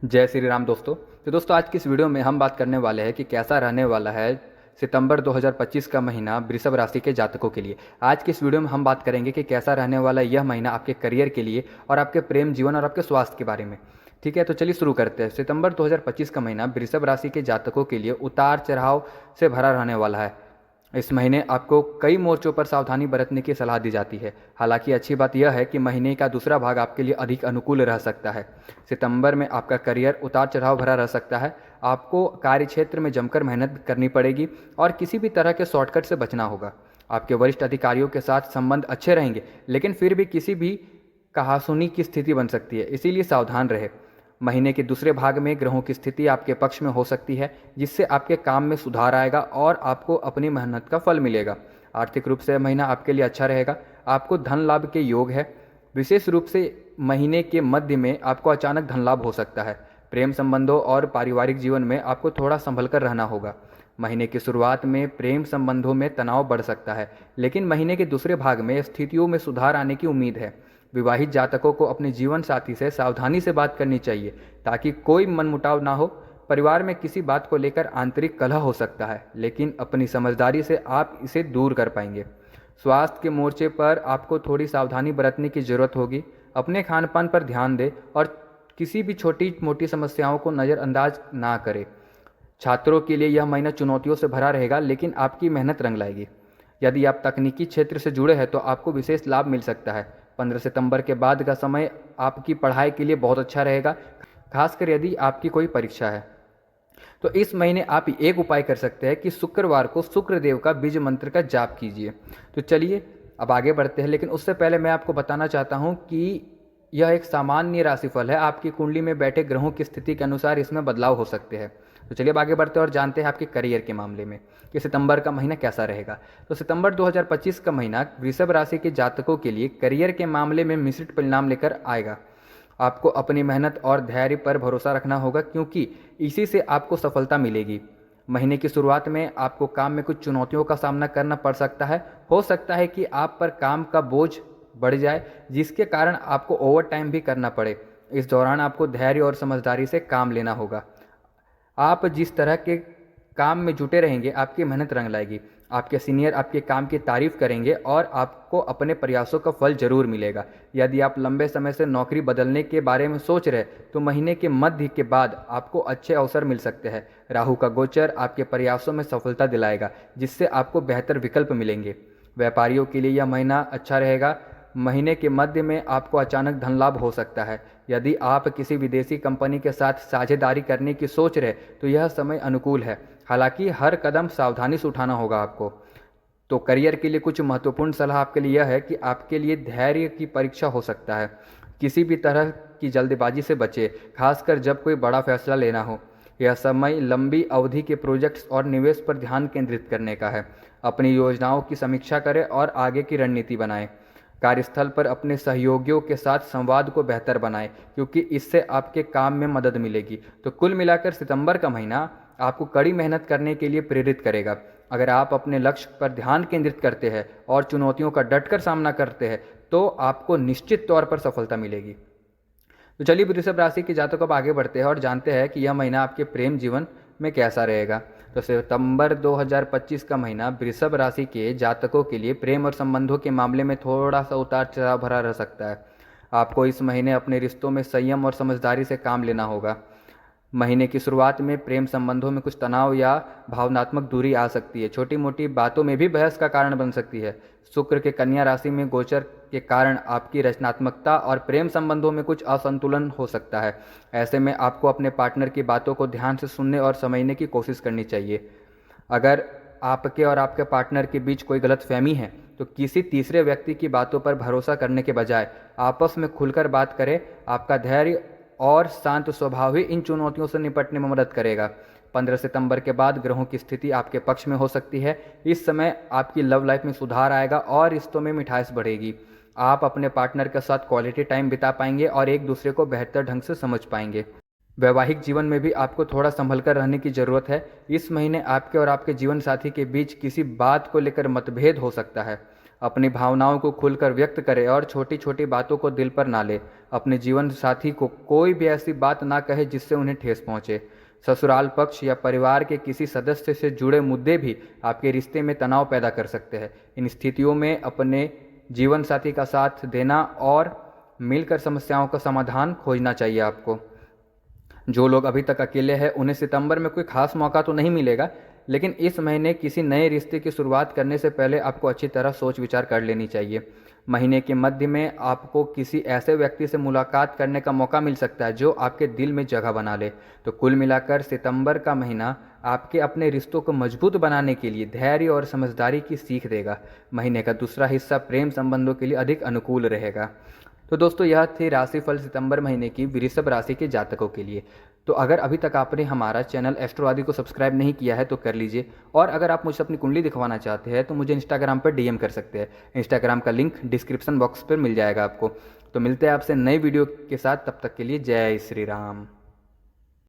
जय श्री राम दोस्तों। तो दोस्तों आज की इस वीडियो में हम बात करने वाले हैं कि कैसा रहने वाला है सितंबर 2025 का महीना वृषभ राशि के जातकों के लिए। आज की इस वीडियो में हम बात करेंगे कि कैसा रहने वाला है यह महीना आपके करियर के लिए और आपके प्रेम जीवन और आपके स्वास्थ्य के बारे में। ठीक है, तो चलिए शुरू करते हैं। सितंबर 2025 का महीना वृषभ राशि के जातकों के लिए उतार चढ़ाव से भरा रहने वाला है। इस महीने आपको कई मोर्चों पर सावधानी बरतने की सलाह दी जाती है। हालांकि अच्छी बात यह है कि महीने का दूसरा भाग आपके लिए अधिक अनुकूल रह सकता है। सितंबर में आपका करियर उतार चढ़ाव भरा रह सकता है। आपको कार्यक्षेत्र में जमकर मेहनत करनी पड़ेगी और किसी भी तरह के शॉर्टकट से बचना होगा। आपके वरिष्ठ अधिकारियों के साथ संबंध अच्छे रहेंगे, लेकिन फिर भी किसी भी कहासुनी की स्थिति बन सकती है, इसीलिए सावधान रहे। महीने के दूसरे भाग में ग्रहों की स्थिति आपके पक्ष में हो सकती है, जिससे आपके काम में सुधार आएगा और आपको अपनी मेहनत का फल मिलेगा। आर्थिक रूप से यह महीना आपके लिए अच्छा रहेगा। आपको धन लाभ के योग है। विशेष रूप से महीने के मध्य में आपको अचानक धन लाभ हो सकता है। प्रेम संबंधों और पारिवारिक जीवन में आपको थोड़ा संभल कर रहना होगा। महीने की शुरुआत में प्रेम संबंधों में तनाव बढ़ सकता है, लेकिन महीने के दूसरे भाग में स्थितियों में सुधार आने की उम्मीद है। विवाहित जातकों को अपने जीवन साथी से सावधानी से बात करनी चाहिए ताकि कोई मनमुटाव ना हो। परिवार में किसी बात को लेकर आंतरिक कलह हो सकता है, लेकिन अपनी समझदारी से आप इसे दूर कर पाएंगे। स्वास्थ्य के मोर्चे पर आपको थोड़ी सावधानी बरतने की जरूरत होगी। अपने खान पान पर ध्यान दें और किसी भी छोटी मोटी समस्याओं को नज़रअंदाज ना करें। छात्रों के लिए यह महीना चुनौतियों से भरा रहेगा, लेकिन आपकी मेहनत रंग लाएगी। यदि आप तकनीकी क्षेत्र से जुड़े हैं तो आपको विशेष लाभ मिल सकता है। 15 सितंबर के बाद का समय आपकी पढ़ाई के लिए बहुत अच्छा रहेगा, खासकर यदि आपकी कोई परीक्षा है। तो इस महीने आप एक उपाय कर सकते हैं कि शुक्रवार को शुक्रदेव का बीज मंत्र का जाप कीजिए। तो चलिए अब आगे बढ़ते हैं, लेकिन उससे पहले मैं आपको बताना चाहता हूं कि यह एक सामान्य राशिफल है। आपकी कुंडली में बैठे ग्रहों की स्थिति के अनुसार इसमें बदलाव हो सकते हैं। तो चलिए अब आगे बढ़ते हैं और जानते हैं आपके करियर के मामले में कि सितंबर का महीना कैसा रहेगा। तो सितंबर 2025 का महीना वृषभ राशि के जातकों के लिए करियर के मामले में मिश्रित परिणाम लेकर आएगा। आपको अपनी मेहनत और धैर्य पर भरोसा रखना होगा, क्योंकि इसी से आपको सफलता मिलेगी। महीने की शुरुआत में आपको काम में कुछ चुनौतियों का सामना करना पड़ सकता है। हो सकता है कि आप पर काम का बोझ बढ़ जाए, जिसके कारण आपको ओवर टाइम भी करना पड़े। इस दौरान आपको धैर्य और समझदारी से काम लेना होगा। आप जिस तरह के काम में जुटे रहेंगे, आपकी मेहनत रंग लाएगी। आपके सीनियर आपके काम की तारीफ करेंगे और आपको अपने प्रयासों का फल जरूर मिलेगा। यदि आप लंबे समय से नौकरी बदलने के बारे में सोच रहे तो महीने के मध्य के बाद आपको अच्छे अवसर मिल सकते हैं। राहु का गोचर आपके प्रयासों में सफलता दिलाएगा, जिससे आपको बेहतर विकल्प मिलेंगे। व्यापारियों के लिए यह महीना अच्छा रहेगा। महीने के मध्य में आपको अचानक धन लाभ हो सकता है। यदि आप किसी विदेशी कंपनी के साथ साझेदारी करने की सोच रहे तो यह समय अनुकूल है। हालांकि हर कदम सावधानी से उठाना होगा आपको। तो करियर के लिए कुछ महत्वपूर्ण सलाह आपके लिए यह है कि आपके लिए धैर्य की परीक्षा हो सकता है। किसी भी तरह की जल्दबाजी से बचे, खासकर जब कोई बड़ा फैसला लेना हो। यह समय लंबी अवधि के प्रोजेक्ट्स और निवेश पर ध्यान केंद्रित करने का है। अपनी योजनाओं की समीक्षा करें और आगे की रणनीति बनाएं। कार्यस्थल पर अपने सहयोगियों के साथ संवाद को बेहतर बनाएं, क्योंकि इससे आपके काम में मदद मिलेगी। तो कुल मिलाकर सितंबर का महीना आपको कड़ी मेहनत करने के लिए प्रेरित करेगा। अगर आप अपने लक्ष्य पर ध्यान केंद्रित करते हैं और चुनौतियों का डटकर सामना करते हैं तो आपको निश्चित तौर पर सफलता मिलेगी। तो चलिए वृषभ राशि के जातकों अब आगे बढ़ते हैं और जानते हैं कि यह महीना आपके प्रेम जीवन में कैसा रहेगा। तो सितंबर 2025 का महीना वृषभ राशि के जातकों के लिए प्रेम और संबंधों के मामले में थोड़ा सा उतार चढ़ाव भरा रह सकता है। आपको इस महीने अपने रिश्तों में संयम और समझदारी से काम लेना होगा। महीने की शुरुआत में प्रेम संबंधों में कुछ तनाव या भावनात्मक दूरी आ सकती है। छोटी मोटी बातों में भी बहस का कारण बन सकती है। शुक्र के कन्या राशि में गोचर के कारण आपकी रचनात्मकता और प्रेम संबंधों में कुछ असंतुलन हो सकता है। ऐसे में आपको अपने पार्टनर की बातों को ध्यान से सुनने और समझने की कोशिश करनी चाहिए। अगर आपके और आपके पार्टनर के बीच कोई गलतफहमी है तो किसी तीसरे व्यक्ति की बातों पर भरोसा करने के बजाय आपस में खुलकर बात करें। आपका धैर्य और शांत स्वभाव ही इन चुनौतियों से निपटने में मदद करेगा। 15 सितंबर के बाद ग्रहों की स्थिति आपके पक्ष में हो सकती है। इस समय आपकी लव लाइफ में सुधार आएगा और रिश्तों में मिठास बढ़ेगी। आप अपने पार्टनर के साथ क्वालिटी टाइम बिता पाएंगे और एक दूसरे को बेहतर ढंग से समझ पाएंगे। वैवाहिक जीवन में भी आपको थोड़ा संभल कर रहने की ज़रूरत है। इस महीने आपके और आपके जीवन साथी के बीच किसी बात को लेकर मतभेद हो सकता है। अपनी भावनाओं को खुलकर व्यक्त करें और छोटी छोटी बातों को दिल पर ना ले। अपने जीवन साथी को कोई भी ऐसी बात ना कहे जिससे उन्हें ठेस पहुंचे। ससुराल पक्ष या परिवार के किसी सदस्य से जुड़े मुद्दे भी आपके रिश्ते में तनाव पैदा कर सकते हैं। इन स्थितियों में अपने जीवन साथी का साथ देना और मिलकर समस्याओं का समाधान खोजना चाहिए आपको। जो लोग अभी तक अकेले हैं उन्हें सितंबर में कोई खास मौका तो नहीं मिलेगा, लेकिन इस महीने किसी नए रिश्ते की शुरुआत करने से पहले आपको अच्छी तरह सोच विचार कर लेनी चाहिए। महीने के मध्य में आपको किसी ऐसे व्यक्ति से मुलाकात करने का मौका मिल सकता है जो आपके दिल में जगह बना ले। तो कुल मिलाकर सितंबर का महीना आपके अपने रिश्तों को मजबूत बनाने के लिए धैर्य और समझदारी की सीख देगा। महीने का दूसरा हिस्सा प्रेम संबंधों के लिए अधिक अनुकूल रहेगा। तो दोस्तों, यह थी राशिफल सितंबर महीने की वृषभ राशि के जातकों के लिए। तो अगर अभी तक आपने हमारा चैनल एस्ट्रो आदि को सब्सक्राइब नहीं किया है तो कर लीजिए, और अगर आप मुझे अपनी कुंडली दिखवाना चाहते हैं तो मुझे इंस्टाग्राम पर डीएम कर सकते हैं। इंस्टाग्राम का लिंक डिस्क्रिप्शन बॉक्स पर मिल जाएगा आपको। तो मिलते हैं आपसे नई वीडियो के साथ, तब तक के लिए जय श्री राम।